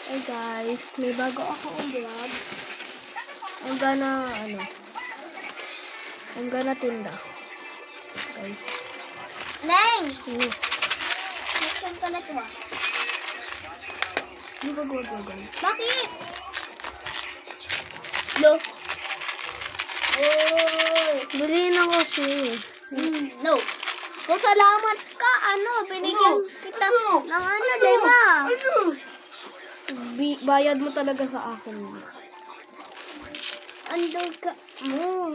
Hey guys, may bago akong vlog. I'm gonna tinda. Guys. Neng! Ano? Nasaan ka na to ah? Di ba go? Bakit? Lo? Oy! Bili na kasi. No. Kung salamat ka, binigyan kita ng lima. Bayad mo talaga sa akin. Andun ka mo.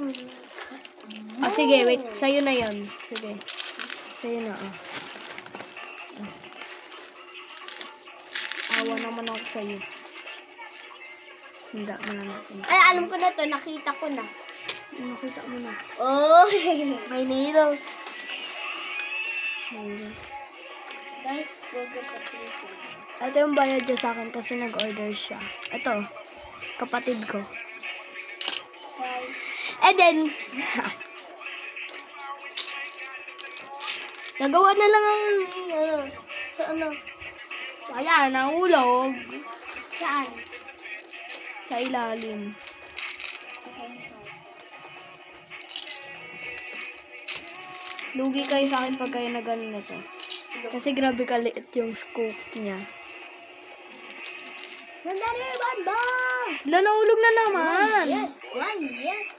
Ah, sige, wait. Sa'yo na yan. Sige. Sa'yo na, Awa naman ako sa'yo. Hindi na natin. Ay, alam ko na to. Nakita ko na. Nakita mo na. Oh, may needles. Guys, go get the people. Ito yung bayad niya sa akin kasi nag-order siya. Ito, kapatid ko. Guys. And then, nagawa na lang ang, wala, nahulog. Saan? Sa ilalim. Lugi kayo sa akin pag kayo na ganun ito. Kasi grabe kaliit yung scope niya. Sandali, banda! Wala, nahulog na naman. Quiet.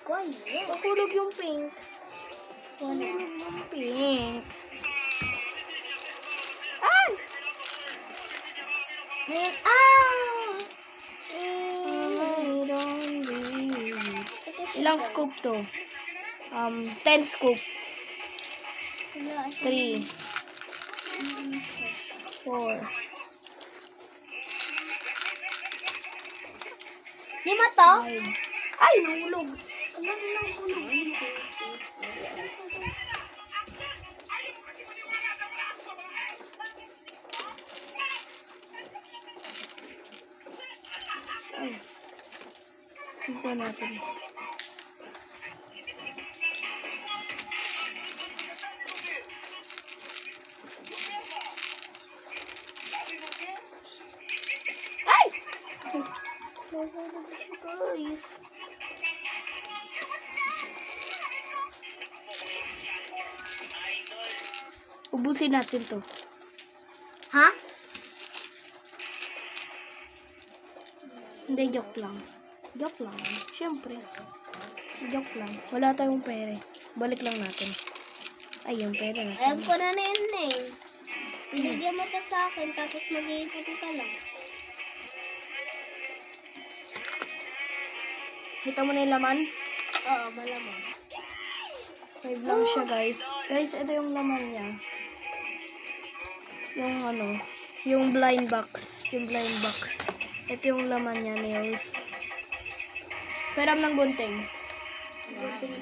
Nahulog yung pink. Nahulog yung pink. Ah! I don't believe. Ilang scoop to? 10 scoop. 3 4 Lima to? 5. Ay, nahulog. Ay. Tignan natin. Ay! Guys. Ubusin natin to. Ha? Hindi, joke lang. Joke lang. Siyempre. Joke lang. Wala tayong pera. Balik lang natin. Ay, yung pera na. Alam ko na yun eh. Bigyan mo to sa akin, tapos mag-iipon ka lang. Kita mo na yung laman? Oo, malamang. 5 lang siya, guys. Guys, ito yung laman niya. Yung blind box. Ito yung laman niya, nails. Peram ng gunting.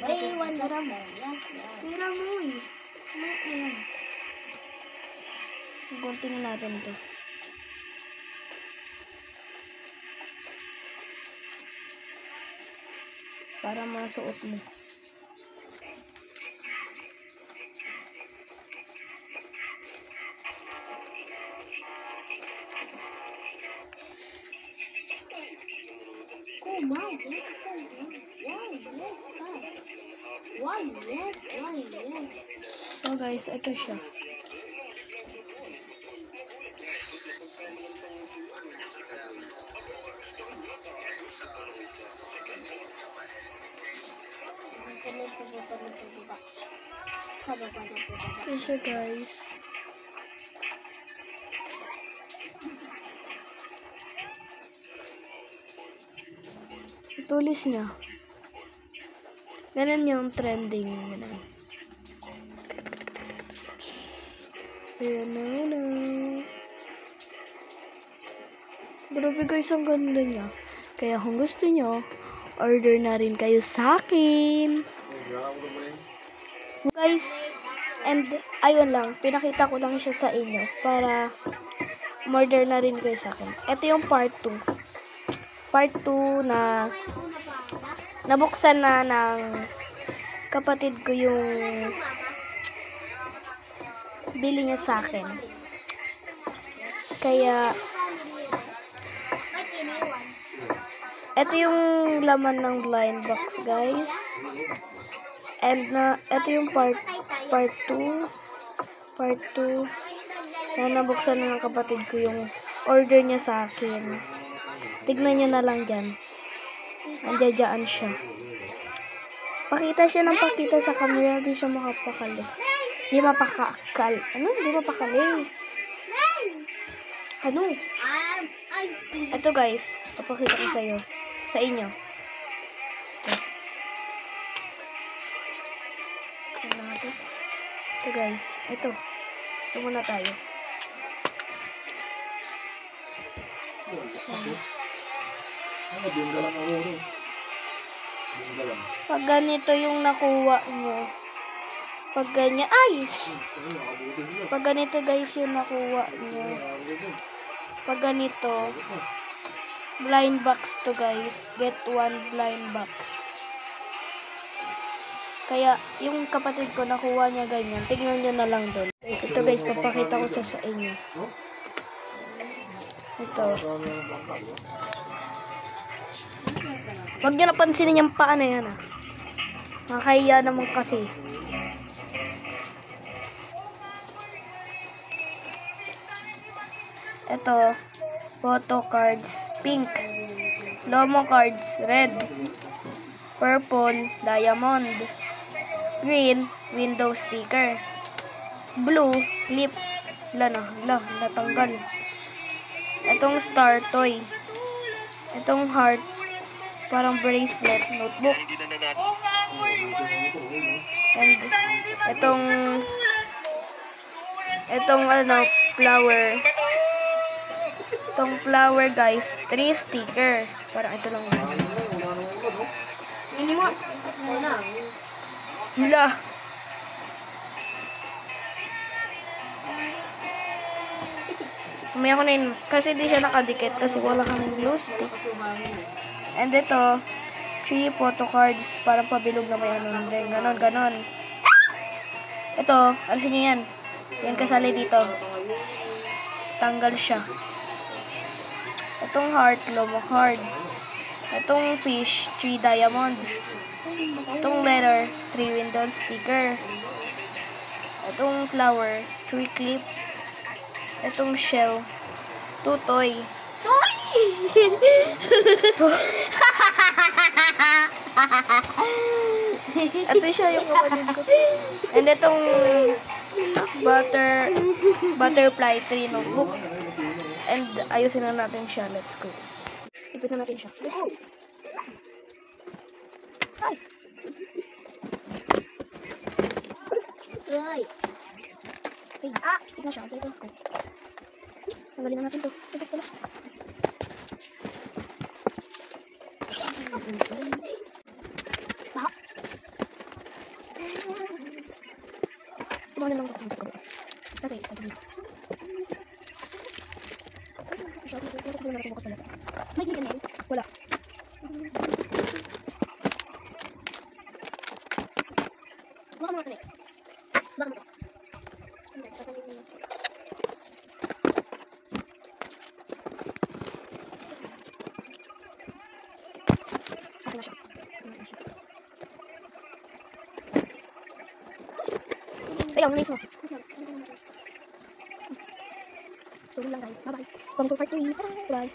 Ay, iwan na. Peram mo eh. Ayan. Guntingin natin ito. Para masuot mo. Oh, wow. Why? So guys, ito siya. Ito siya, guys. Tulis niya. Ganun yung trending. Ayan. Grabe guys, ang ganda niya. Kaya kung gusto nyo, order na rin kayo sa akin. Guys, and ayun lang, pinakita ko lang siya sa inyo para order na rin kayo sa akin. Ito yung part 2. Part 2 na nabuksan na ng kapatid ko yung bili niya sa akin. Kaya Ito yung laman ng blind box, guys. And ito yung part 2. Part 2. Na nabuksan na ng kapatid ko yung order niya sa akin. Tignan niyo na lang dyan. Andiyan siya. Pakita siya ng pakita sa camera. Hindi siya makapakali. Hindi mapakakal. Ano? Hindi mapakali. Ano? Ito guys. Papakita ko sa'yo. Sa inyo. Ito guys. Ito. Ito muna tayo. Pag ganito yung nakuha nyo. Pag ganyan. Ay! Pag ganito guys yung nakuha nyo. Pag ganito. Blind box to guys. Get one blind box. Kaya, yung kapatid ko nakuha niya ganyan. Tingnan nyo na lang doon. Guys, ito guys, papakita ko sa inyo. Ito. Huwag nyo napansinin yung paa na yan, ah. Nakakahiya naman kasi. Ito. Photo cards, pink. Lomo cards, red. Purple, diamond. Green, window sticker. Blue, lip. Natanggal. Itong star toy. Itong heart, parang bracelet, notebook. And itong flower. Itong flower guys, 3 sticker. Parang ito lang. Hila. Umaya ko na yun. Kasi di siya nakadikit. Kasi wala kaming glue stick. And ito, 3 photo cards. Parang pabilog na may ano. Ganon. Ito, alisin nyo yan. Yan kasali dito. Tanggal siya. Itong heart, lomo card. Itong fish, 3 diamond. Itong letter, 3 window sticker. Itong flower, 3 clip. Itong shell, 2 toy. Toy! Ito siya yung kapatid ko. And itong butterfly 3 notebook. And ayusin na natin siya. Let's go. Ipit na natin siya. Let's go. Ay! Toy! Hey, ipit na siya. Let's go. Tanggalin na natin to. Ipit pala. Tumangin lang ako. Kasi, sabi niyo. May hindi na wala. Baka mga kalit. Baka mga. Ako na siya. Ayaw, nice mo. Sorry lang guys. Bye-bye. Come to part 3. Bye.